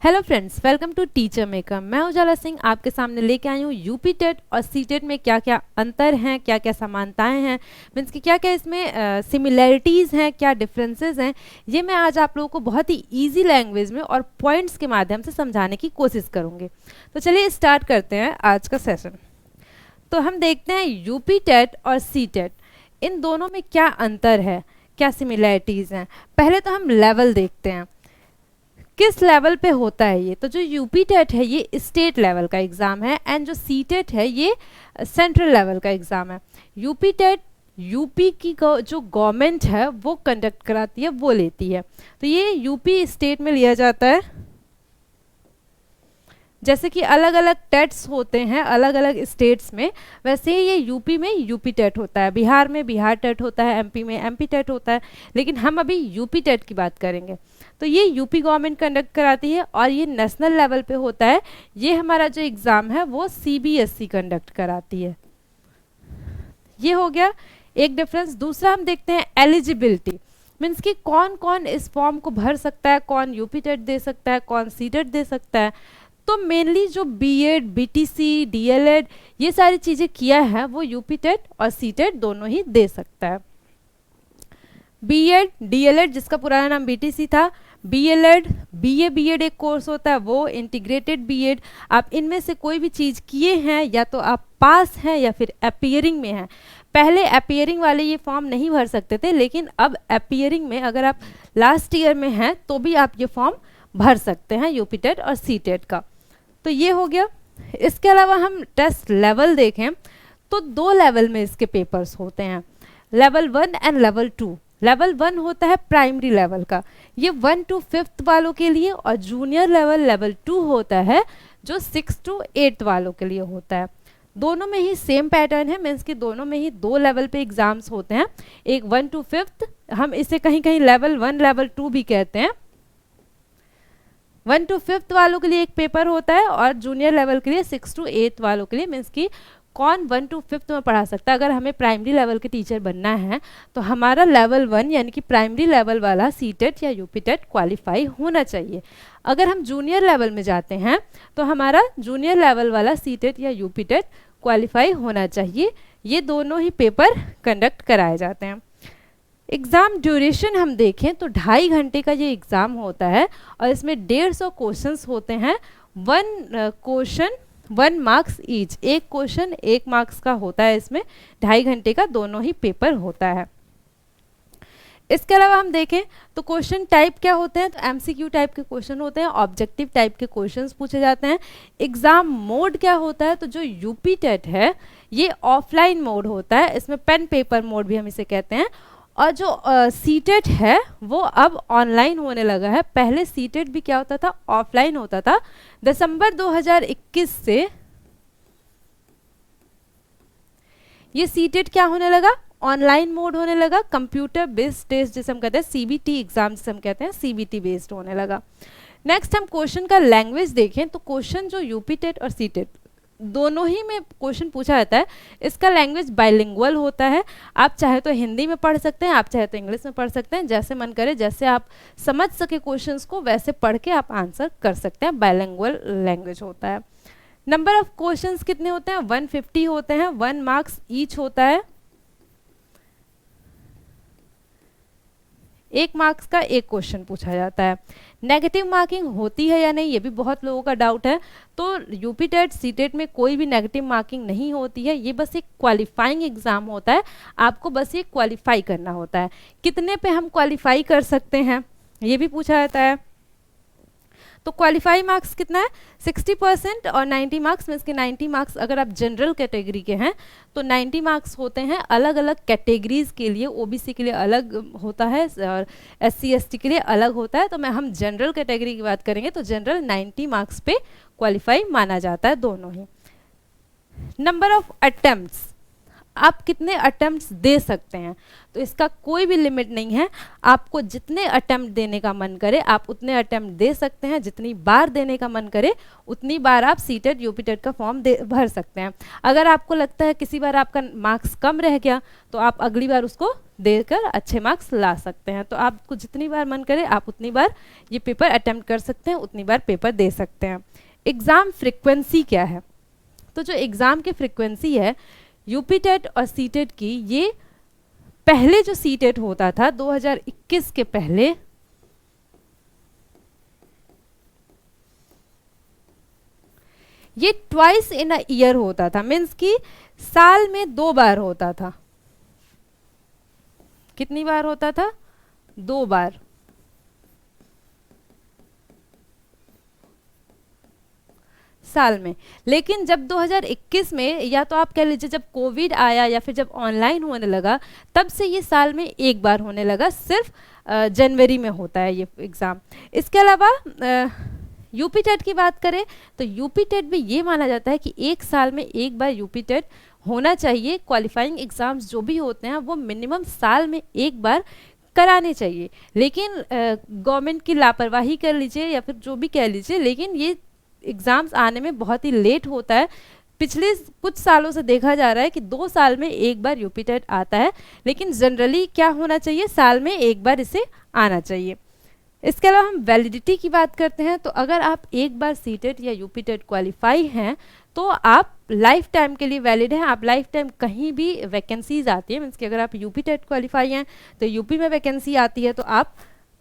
Hello friends, welcome to teacher maker. मैं उजाला सिंह आपके सामने लेके आई हूँ यूपी टेट और सी टेट में क्या क्या अंतर हैं, क्या क्या समानताएं हैं, मीन्स कि क्या क्या इसमें सिमिलैरिटीज़ हैं, क्या डिफरेंसेस हैं। ये मैं आज आप लोगों को बहुत ही इजी लैंग्वेज में और पॉइंट्स के माध्यम से समझाने की कोशिश करूँगी। तो चलिए स्टार्ट करते हैं आज का सेशन। तो हम देखते हैं यूपी टेट और सी टेट, इन दोनों में क्या अंतर है, क्या सिमिलैरिटीज़ हैं। पहले तो हम लेवल देखते हैं, किस लेवल पे होता है ये। तो जो यूपी टेट है ये स्टेट लेवल का एग्ज़ाम है एंड जो सी टेट है ये सेंट्रल लेवल का एग्ज़ाम है। यूपी टेट यूपी की जो गवर्नमेंट है वो कंडक्ट कराती है, वो लेती है। तो ये यूपी स्टेट में लिया जाता है। जैसे कि अलग अलग टेट्स होते हैं अलग अलग स्टेट्स में, वैसे ही ये यूपी में यूपी टेट होता है, बिहार में बिहार टेट होता है, एमपी में एमपी टेट होता है, लेकिन हम अभी यूपी टेट की बात करेंगे। तो ये यूपी गवर्नमेंट कंडक्ट कराती है और ये नेशनल लेवल पे होता है। ये हमारा जो एग्ज़ाम है वो सीबीएसई कंडक्ट कराती है। ये हो गया एक डिफरेंस। दूसरा हम देखते हैं एलिजिबिलिटी, मीन्स कि कौन कौन इस फॉर्म को भर सकता है, कौन यूपी टेट दे सकता है, कौन सी टेट दे सकता है। तो मेनली जो बीएड, बीटीसी, डीएलएड ये सारी चीज़ें किया है वो यूपी टेट और सी टेट दोनों ही दे सकता है। बीएड, डीएलएड जिसका पुराना नाम बीटीसी था, बीएलएड, बीए बीएड एक कोर्स होता है वो इंटीग्रेटेड बीएड। आप इनमें से कोई भी चीज़ किए हैं या तो आप पास हैं या फिर अपीयरिंग में हैं। पहले अपीयरिंग वाले ये फॉर्म नहीं भर सकते थे, लेकिन अब अपीयरिंग में अगर आप लास्ट ईयर में हैं तो भी आप ये फॉर्म भर सकते हैं यूपी टेट और सी टेट का। तो ये हो गया। इसके अलावा हम टेस्ट लेवल देखें तो दो लेवल में इसके पेपर्स होते हैं, लेवल 1 एंड लेवल 2। लेवल 1 होता है प्राइमरी लेवल का, ये 1 to 5th वालों के लिए, और जूनियर लेवल लेवल 2 होता है जो 6 to 8th वालों के लिए होता है। दोनों में ही सेम पैटर्न है, मीन्स कि दोनों में ही दो लेवल पे एग्जाम्स होते हैं। एक 1 to 5th, हम इसे कहीं कहीं लेवल 1 लेवल 2 भी कहते हैं। 1 to 5th वालों के लिए एक पेपर होता है और जूनियर लेवल के लिए 6 to 8th वालों के लिए, मीन्स कि कौन 1 to 5th में पढ़ा सकता है। अगर हमें प्राइमरी लेवल के टीचर बनना है तो हमारा लेवल 1 यानी कि प्राइमरी लेवल वाला सी टेट या यूपी टेट क्वालिफाई होना चाहिए। अगर हम जूनियर लेवल में जाते हैं तो हमारा जूनियर लेवल वाला सी टेट या यूपी टेट क्वालिफाई होना चाहिए। ये दोनों ही पेपर कंडक्ट कराए जाते हैं। एग्ज़ाम ड्यूरेशन हम देखें तो 2.5 घंटे का ये एग्ज़ाम होता है और इसमें 150 क्वेश्चंस होते हैं। 1 क्वेश्चन 1 मार्क्स ईच, एक क्वेश्चन 1 मार्क्स का होता है। इसमें 2.5 घंटे का दोनों ही पेपर होता है। इसके अलावा हम देखें तो क्वेश्चन टाइप क्या होते हैं, तो एमसीक्यू टाइप के क्वेश्चन होते हैं, ऑब्जेक्टिव टाइप के क्वेश्चंस पूछे जाते हैं। एग्ज़ाम मोड क्या होता है, तो जो यूपी टेट है ये ऑफलाइन मोड होता है, इसमें पेन पेपर मोड भी हम इसे कहते हैं। और जो सी टेट है वो अब ऑनलाइन होने लगा है। पहले सी टेट भी क्या होता था, ऑफलाइन होता था। दिसंबर 2021 से ये सी टेट क्या होने लगा, ऑनलाइन मोड होने लगा। कंप्यूटर बेस्ड टेस्ट जिसे हम कहते हैं, सीबीटी एग्जाम जिसे हम कहते हैं, सीबीटी बेस्ड होने लगा। नेक्स्ट हम क्वेश्चन का लैंग्वेज देखें तो क्वेश्चन जो यूपी टेट और सी टेट दोनों ही में क्वेश्चन पूछा जाता है, इसका लैंग्वेज बाइलिंगुअल होता है। आप चाहे तो हिंदी में पढ़ सकते हैं, आप चाहे तो इंग्लिश में पढ़ सकते हैं, जैसे मन करे, जैसे आप समझ सके क्वेश्चंस को वैसे पढ़ के आप आंसर कर सकते हैं। बाइलिंगुअल लैंग्वेज होता है। नंबर ऑफ क्वेश्चंस कितने होते हैं, 150 होते हैं, 1 मार्क्स ईच होता है। 1 मार्क्स का एक क्वेश्चन पूछा जाता है। नेगेटिव मार्किंग होती है या नहीं, ये भी बहुत लोगों का डाउट है। तो यूपी टेट सी टेट में कोई भी नेगेटिव मार्किंग नहीं होती है, ये बस एक क्वालिफाइंग एग्जाम होता है। आपको बस ये क्वालिफाई करना होता है। कितने पे हम क्वालिफाई कर सकते हैं ये भी पूछा जाता है। तो क्वालिफाई मार्क्स कितना है, 60% और 90 मार्क्स, मीन्स कि 90 मार्क्स अगर आप जनरल कैटेगरी के हैं तो 90 मार्क्स होते हैं। अलग अलग कैटेगरीज के लिए, ओबीसी के लिए अलग होता है और एससी एसटी के लिए अलग होता है। तो हम जनरल कैटेगरी की बात करेंगे तो जनरल 90 मार्क्स पे क्वालिफाई माना जाता है दोनों ही। नंबर ऑफ अटेम्प्ट्स, आप कितने अटेम्प्ट्स दे सकते हैं, तो इसका कोई भी लिमिट नहीं है। आपको जितने अटेम्प्ट देने का मन करे आप उतने अटेम्प्ट दे सकते हैं, जितनी बार देने का मन करे उतनी बार आप सीटेट यूपीटेट का फॉर्म भर सकते हैं। अगर आपको लगता है किसी बार आपका मार्क्स कम रह गया तो आप अगली बार उसको देकर अच्छे मार्क्स ला सकते हैं। तो आपको जितनी बार मन करे आप उतनी बार ये पेपर अटेम्प्ट कर सकते हैं, उतनी बार पेपर दे सकते हैं। एग्ज़ाम फ्रिक्वेंसी क्या है? तो जो एग्ज़ाम की फ्रिक्वेंसी है यूपीटेट और सीटेट की, ये पहले जो सीटेट होता था 2021 के पहले, ये ट्वाइस इन अ ईयर होता था, मीन्स कि साल में 2 बार होता था। कितनी बार होता था? 2 बार। साल में। लेकिन जब 2021 में, या तो आप कह लीजिए जब कोविड आया या फिर जब ऑनलाइन होने लगा, तब से ये साल में 1 बार होने लगा। सिर्फ जनवरी में होता है ये एग्ज़ाम। इसके अलावा यूपीटेट की बात करें तो यूपीटेट भी ये माना जाता है कि 1 साल में 1 बार यूपीटेट होना चाहिए। क्वालिफाइंग एग्ज़ाम्स जो भी होते हैं वो मिनिमम साल में 1 बार कराने चाहिए। लेकिन गवर्नमेंट की लापरवाही कर लीजिए या फिर जो भी कह लीजिए, लेकिन ये एग्ज़ाम्स आने में बहुत ही लेट होता है। पिछले कुछ सालों से देखा जा रहा है कि 2 साल में 1 बार यूपीटेट आता है, लेकिन जनरली क्या होना चाहिए, साल में 1 बार इसे आना चाहिए। इसके अलावा हम वैलिडिटी की बात करते हैं, तो अगर आप एक बार सीटेट या यूपीटेट क्वालिफाई हैं तो आप लाइफ टाइम के लिए वैलिड हैं। आप लाइफ टाइम कहीं भी वैकेंसीज आती है, मीन्स कि अगर आप यूपीटेट क्वालिफाई हैं तो यूपी में वैकेंसी आती है तो आप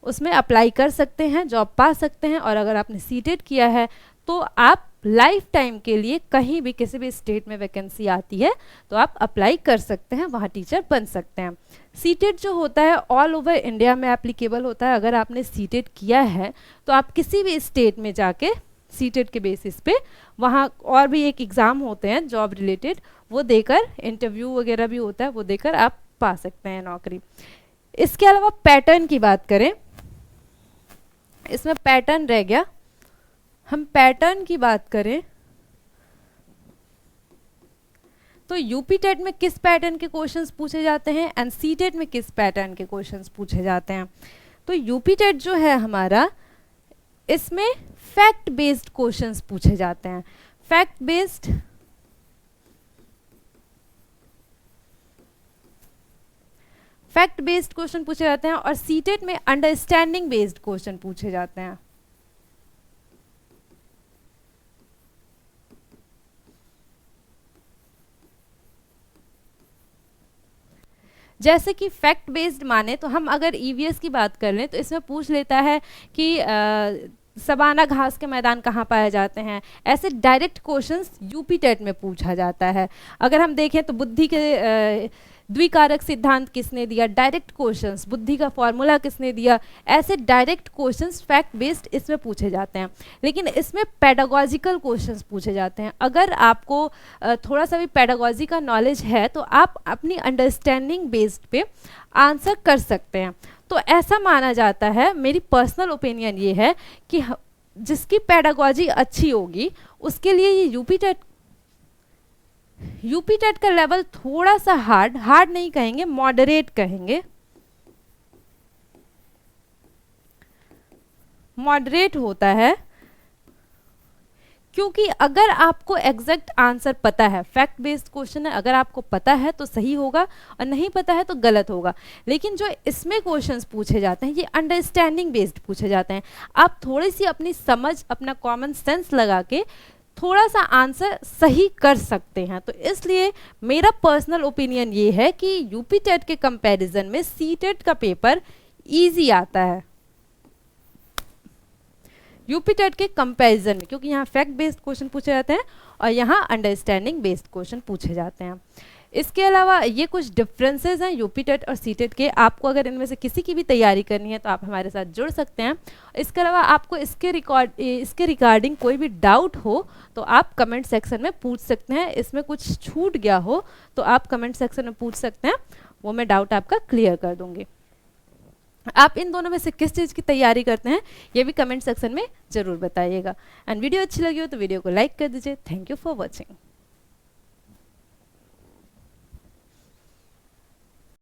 उसमें अप्लाई कर सकते हैं, जॉब पा सकते हैं। और अगर आपने सीटेट किया है तो आप लाइफ टाइम के लिए कहीं भी किसी भी स्टेट में वैकेंसी आती है तो आप अप्लाई कर सकते हैं, वहाँ टीचर बन सकते हैं। सीटेट जो होता है ऑल ओवर इंडिया में एप्लीकेबल होता है। अगर आपने सीटेट किया है तो आप किसी भी स्टेट में जाके सीटेट के बेसिस पे, वहाँ और भी एक एग्ज़ाम होते हैं जॉब रिलेटेड, वो देकर, इंटरव्यू वगैरह भी होता है, वो देकर आप पा सकते हैं नौकरी। इसके अलावा पैटर्न की बात करें, इसमें पैटर्न रह गया। हम पैटर्न की बात करें तो यूपीटेट में किस पैटर्न के क्वेश्चंस पूछे जाते हैं एंड सीटेट में किस पैटर्न के क्वेश्चंस पूछे जाते हैं। तो यूपीटेट जो है हमारा, इसमें फैक्ट बेस्ड क्वेश्चंस पूछे जाते हैं। फैक्ट बेस्ड क्वेश्चन पूछे जाते हैं, और सीटेट में अंडरस्टैंडिंग बेस्ड क्वेश्चन पूछे जाते हैं। जैसे कि फैक्ट बेस्ड माने तो हम अगर ईवीएस की बात कर लें तो इसमें पूछ लेता है कि सबाना घास के मैदान कहाँ पाए जाते हैं। ऐसे डायरेक्ट क्वेश्चंस यूपीटेट में पूछा जाता है। अगर हम देखें तो बुद्धि के द्विकारक सिद्धांत किसने दिया, डायरेक्ट क्वेश्चंस, बुद्धि का फॉर्मूला किसने दिया, ऐसे डायरेक्ट क्वेश्चंस फैक्ट बेस्ड इसमें पूछे जाते हैं। लेकिन इसमें पेडागॉजिकल क्वेश्चंस पूछे जाते हैं। अगर आपको थोड़ा सा भी पेडागॉजी का नॉलेज है तो आप अपनी अंडरस्टैंडिंग बेस्ड पे आंसर कर सकते हैं। तो ऐसा माना जाता है, मेरी पर्सनल ओपिनियन ये है कि जिसकी पेडागॉजी अच्छी होगी उसके लिए ये यूपीटेट का लेवल थोड़ा सा हार्ड नहीं कहेंगे, मॉडरेट कहेंगे, मॉडरेट होता है। क्योंकि अगर आपको एग्जैक्ट आंसर पता है, फैक्ट बेस्ड क्वेश्चन है, अगर आपको पता है तो सही होगा और नहीं पता है तो गलत होगा। लेकिन जो इसमें क्वेश्चंस पूछे जाते हैं ये अंडरस्टैंडिंग बेस्ड पूछे जाते हैं। आप थोड़ी सी अपनी समझ, अपना कॉमन सेंस लगा के थोड़ा सा आंसर सही कर सकते हैं। तो इसलिए मेरा पर्सनल ओपिनियन ये है कि यूपीटेट के कंपैरिजन में सीटेट का पेपर इजी आता है यूपीटेट के कंपैरिजन में, क्योंकि यहाँ फैक्ट बेस्ड क्वेश्चन पूछे जाते हैं और यहाँ अंडरस्टैंडिंग बेस्ड क्वेश्चन पूछे जाते हैं। इसके अलावा ये कुछ डिफरेंसेस हैं यूपीटेट और सीटेट के। आपको अगर इनमें से किसी की भी तैयारी करनी है तो आप हमारे साथ जुड़ सकते हैं। इसके अलावा आपको इसके रिगार्डिंग कोई भी डाउट हो तो आप कमेंट सेक्शन में पूछ सकते हैं। इसमें कुछ छूट गया हो तो आप कमेंट सेक्शन में पूछ सकते हैं, वो मैं डाउट आपका क्लियर कर दूंगी। आप इन दोनों में से किस चीज़ की तैयारी करते हैं ये भी कमेंट सेक्शन में ज़रूर बताइएगा। एंड वीडियो अच्छी लगी हो तो वीडियो को लाइक कर दीजिए। Thank you for watching.